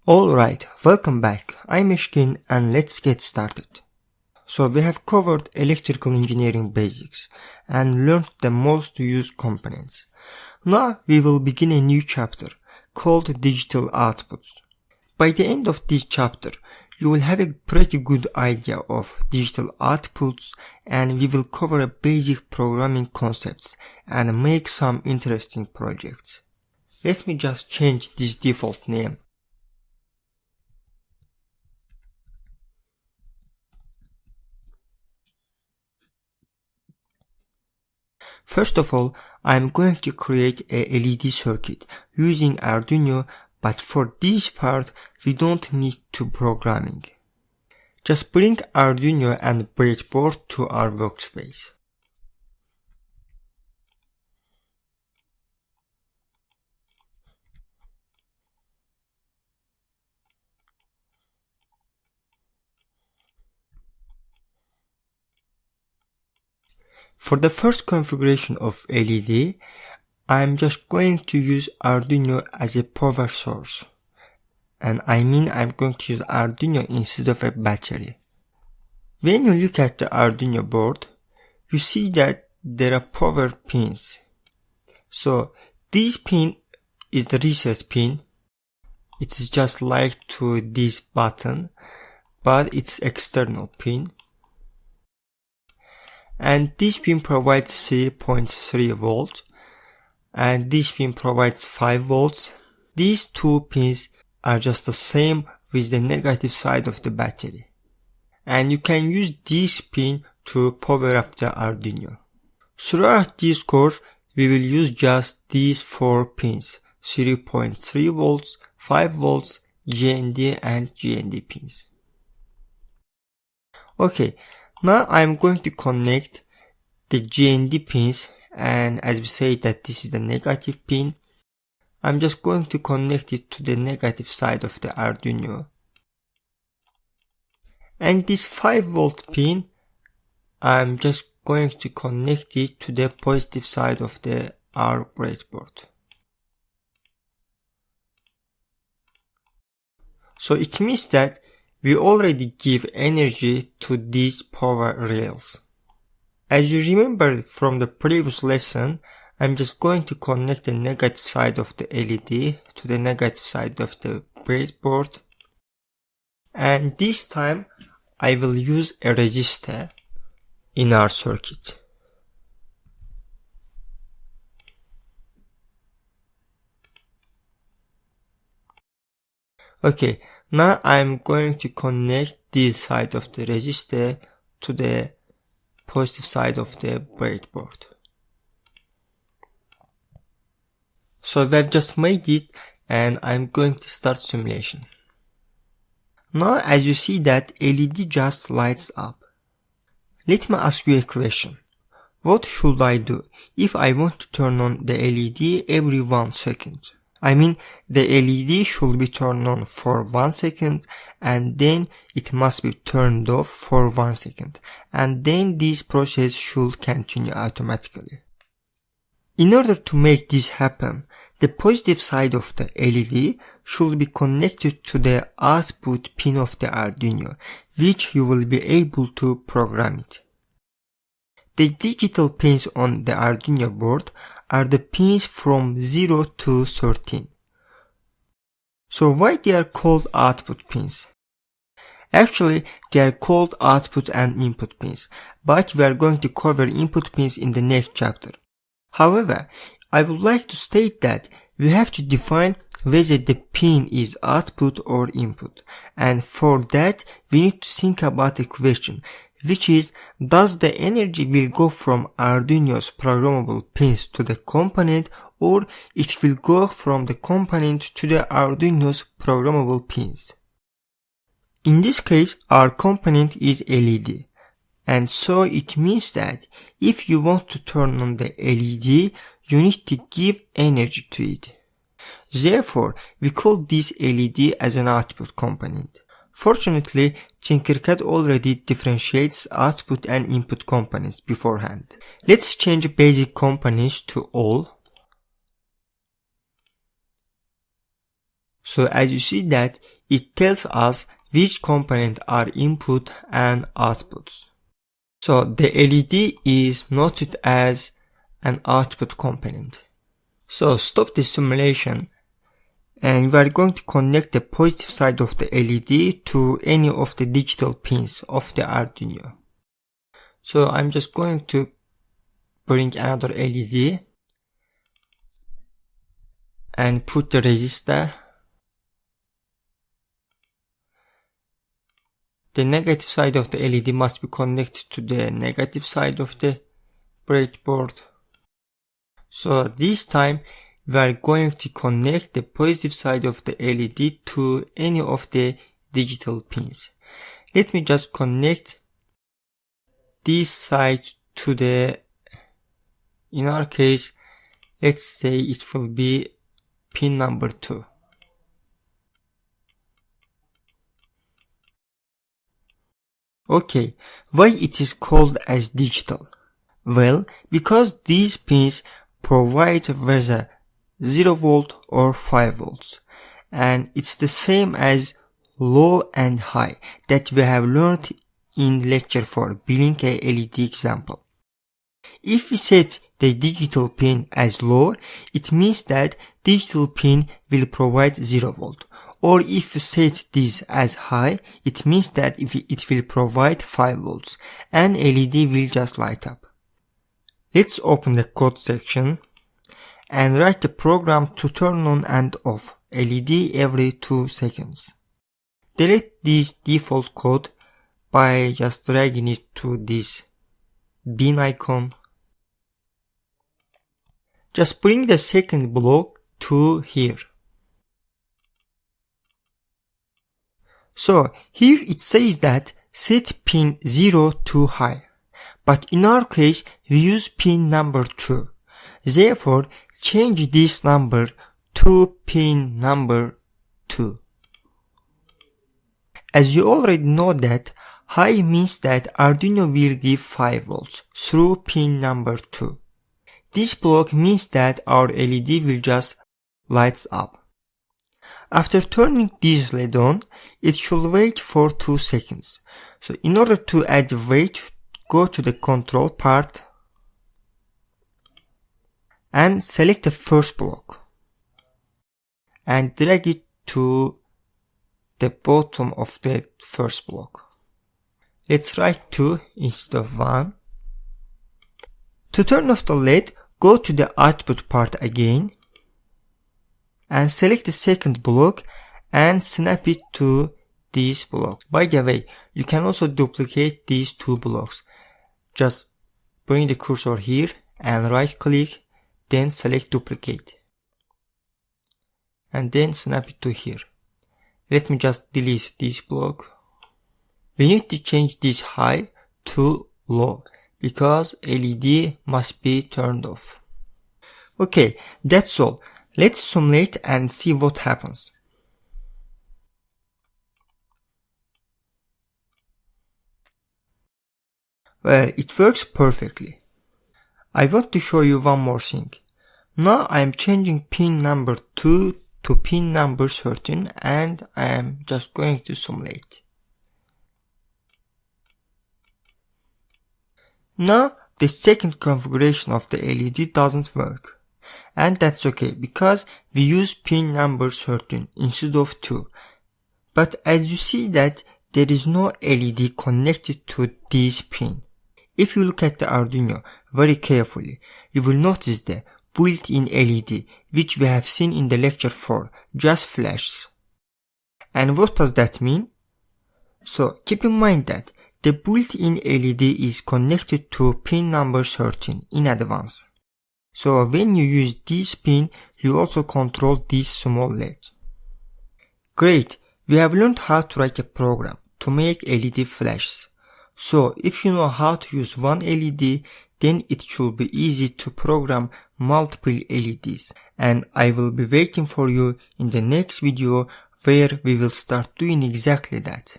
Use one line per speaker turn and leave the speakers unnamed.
Alright, welcome back. I'm Eshkin and let's get started. So we have covered electrical engineering basics and learned the most used components. Now we will begin a new chapter called digital outputs. By the end of this chapter, you will have a pretty good idea of digital outputs and we will cover a basic programming concepts and make some interesting projects. Let me just change this default name. First of all, I'm going to create a LED circuit using Arduino, but for this part we don't need to programming. Just bring Arduino and breadboard to our workspace. For the first configuration of LED, I'm just going to use Arduino as a power source. And I'm going to use Arduino instead of a battery. When you look at the Arduino board, you see that there are power pins. So this pin is the reset pin. It's just like to this button, but it's external pin. And this pin provides 3.3 volt and this pin provides 5 volts. These two pins are just the same with the negative side of the battery. And you can use this pin to power up the Arduino. Throughout this course, we will use just these 4 pins, 3.3 volts, 5 volts, GND and GND pins. Okay. Now I'm going to connect the GND pins, and as we say that this is the negative pin, I'm just going to connect it to the negative side of the Arduino. And this 5 volt pin, I'm just going to connect it to the positive side of our breadboard. So it means that we already give energy to these power rails. As you remember from the previous lesson, I'm just going to connect the negative side of the LED to the negative side of the breadboard. And this time I will use a resistor in our circuit. Okay, now I'm going to connect this side of the resistor to the positive side of the breadboard. So we've just made it and I'm going to start simulation. Now as you see that LED just lights up. Let me ask you a question. What should I do if I want to turn on the LED every 1 second? The LED should be turned on for 1 second and then it must be turned off for 1 second and then this process should continue automatically. In order to make this happen, the positive side of the LED should be connected to the output pin of the Arduino, which you will be able to program it. The digital pins on the Arduino board are the pins from 0 to 13. So why they are called output pins? Actually, they are called output and input pins, but we are going to cover input pins in the next chapter. However, I would like to state that we have to define whether the pin is output or input, and for that we need to think about a question, which is, does the energy will go from Arduino's programmable pins to the component or it will go from the component to the Arduino's programmable pins? In this case, our component is LED. And so it means that if you want to turn on the LED, you need to give energy to it. Therefore, we call this LED as an output component. Fortunately, Tinkercad already differentiates output and input components beforehand. Let's change basic components to all. So as you see that, it tells us which component are input and outputs. So the LED is noted as an output component. So stop the simulation and we are going to connect the positive side of the LED to any of the digital pins of the Arduino. So I'm just going to bring another LED and put the resistor. The negative side of the LED must be connected to the negative side of the breadboard. So this time we are going to connect the positive side of the LED to any of the digital pins. Let me just connect this side to the, in our case, let's say it will be pin number 2. Okay, why it is called as digital? Well, because these pins provide whether 0 volt or 5 volts, and it's the same as low and high that we have learned in lecture 4, building a LED example. If we set the digital pin as low, it means that digital pin will provide 0 volt. Or if we set this as high, it means that it will provide 5 volts and LED will just light up. Let's open the code section and write the program to turn on and off LED every 2 seconds. Delete this default code by just dragging it to this bin icon. Just bring the second block to here. So here it says that set pin 0 to high, but in our case we use pin number 2. Therefore change this number to pin number 2. As you already know that high means that Arduino will give 5 volts through pin number 2. This block means that our LED will just lights up. After turning this LED on, it should wait for 2 seconds. So in order to add wait, go to the control part and select the first block and drag it to the bottom of the first block. Let's write 2 instead of 1. To turn off the LED, go to the output part again and select the second block and snap it to this block. By the way, you can also duplicate these 2 blocks. Just bring the cursor here and right click, then select duplicate and then snap it to here. Let me just delete this block. We need to change this high to low because LED must be turned off. Okay, that's all. Let's simulate and see what happens. Well, it works perfectly. I want to show you one more thing. Now I am changing pin number 2 to pin number 13 and I am just going to simulate. Now the second configuration of the LED doesn't work. And that's okay because we use pin number 13 instead of 2. But as you see that there is no LED connected to this pin. If you look at the Arduino very carefully, you will notice the built-in LED which we have seen in the lecture 4 just flashes. And what does that mean? So keep in mind that the built-in LED is connected to pin number 13 in advance. So when you use this pin, you also control this small LED. Great, we have learned how to write a program to make LED flashes. So if you know how to use one LED, then it should be easy to program multiple LEDs. And I will be waiting for you in the next video where we will start doing exactly that.